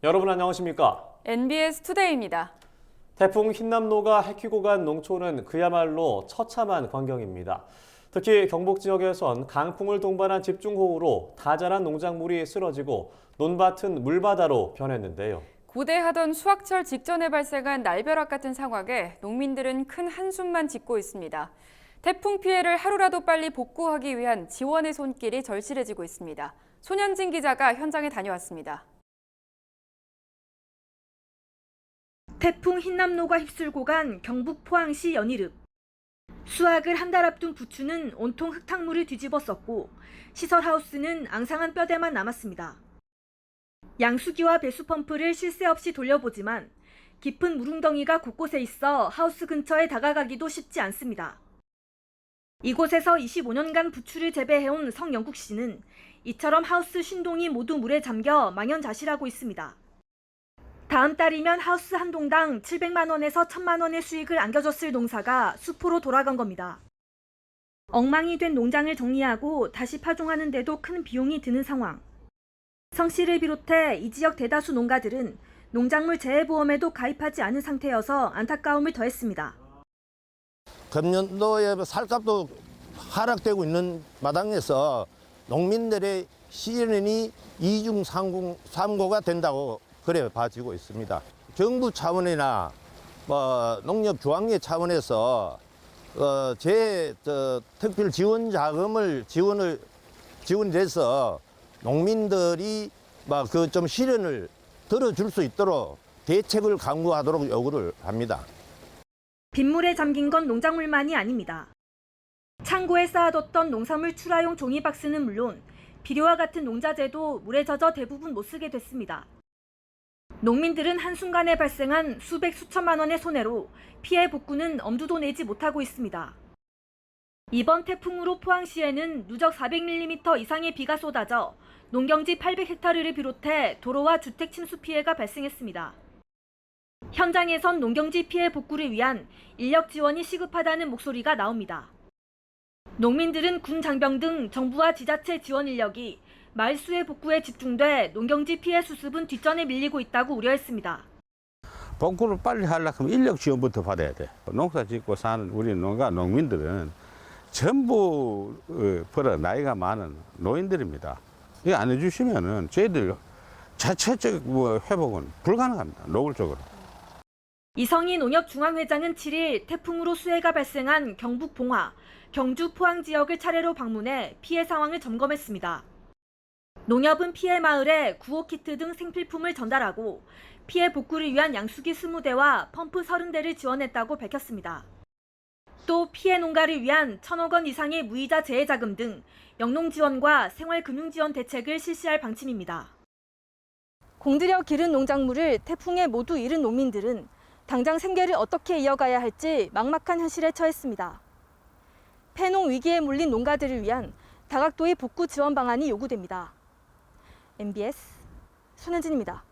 여러분 안녕하십니까? NBS 투데이입니다. 태풍 흰남노가 해키고 간 농촌은 그야말로 처참한 광경입니다. 특히 경북 지역에선 강풍을 동반한 집중호우로 다 자란 농작물이 쓰러지고 논밭은 물바다로 변했는데요. 고대하던 수확철 직전에 발생한 날벼락 같은 상황에 농민들은 큰 한숨만 짓고 있습니다. 태풍 피해를 하루라도 빨리 복구하기 위한 지원의 손길이 절실해지고 있습니다. 손현진 기자가 현장에 다녀왔습니다. 태풍 흰남노가 휩쓸고 간 경북 포항시 연이읍. 수확을 한 달 앞둔 부추는 온통 흙탕물을 뒤집었었고 시설하우스는 앙상한 뼈대만 남았습니다. 양수기와 배수펌프를 쉴 새 없이 돌려보지만 깊은 물웅덩이가 곳곳에 있어 하우스 근처에 다가가기도 쉽지 않습니다. 이곳에서 25년간 부추를 재배해온 성영국 씨는 이처럼 하우스 쉰동이 모두 물에 잠겨 망연자실하고 있습니다. 다음 달이면 하우스 한 동당 700만 원에서 1000만 원의 수익을 안겨줬을 농사가 수포로 돌아간 겁니다. 엉망이 된 농장을 정리하고 다시 파종하는 데도 큰 비용이 드는 상황. 성 씨를 비롯해 이 지역 대다수 농가들은 농작물 재해보험에도 가입하지 않은 상태여서 안타까움을 더했습니다. 금년도에 살값도 하락되고 있는 마당에서 농민들의 시련이 이중삼고가 된다고 그래 봐지고 있습니다. 정부 차원이나 농협중앙회 차원에서 특별 지원 자금을 지원돼서 농민들이 좀 시련을 들어줄 수 있도록 대책을 강구하도록 요구를 합니다. 빗물에 잠긴 건 농작물만이 아닙니다. 창고에 쌓아뒀던 농산물 출하용 종이박스는 물론 비료와 같은 농자재도 물에 젖어 대부분 못 쓰게 됐습니다. 농민들은 한순간에 발생한 수백 수천만 원의 손해로 피해 복구는 엄두도 내지 못하고 있습니다. 이번 태풍으로 포항시에는 누적 400mm 이상의 비가 쏟아져 농경지 800헥타르를 비롯해 도로와 주택 침수 피해가 발생했습니다. 현장에선 농경지 피해 복구를 위한 인력 지원이 시급하다는 목소리가 나옵니다. 농민들은 군 장병 등 정부와 지자체 지원 인력이 마을 수해 복구에 집중돼 농경지 피해 수습은 뒷전에 밀리고 있다고 우려했습니다. 복구를 빨리 하려면 인력 지원부터 받아야 돼. 농사 짓고 사는 우리 농민들은 전부 벌어 나이가 많은 노인들입니다. 이거 안 해주시면은 저희들 자체적 회복은 불가능합니다. 노골적으로. 이성희 농협중앙회장은 7일 태풍으로 수해가 발생한 경북 봉화, 경주 포항 지역을 차례로 방문해 피해 상황을 점검했습니다. 농협은 피해 마을에 구호키트 등 생필품을 전달하고 피해 복구를 위한 양수기 20대와 펌프 30대를 지원했다고 밝혔습니다. 또 피해 농가를 위한 1,000억 원 이상의 무이자 재해자금 등 영농 지원과 생활금융지원 대책을 실시할 방침입니다. 공들여 기른 농작물을 태풍에 모두 잃은 농민들은 당장 생계를 어떻게 이어가야 할지 막막한 현실에 처했습니다. 폐농 위기에 몰린 농가들을 위한 다각도의 복구 지원 방안이 요구됩니다. MBS 손현진입니다.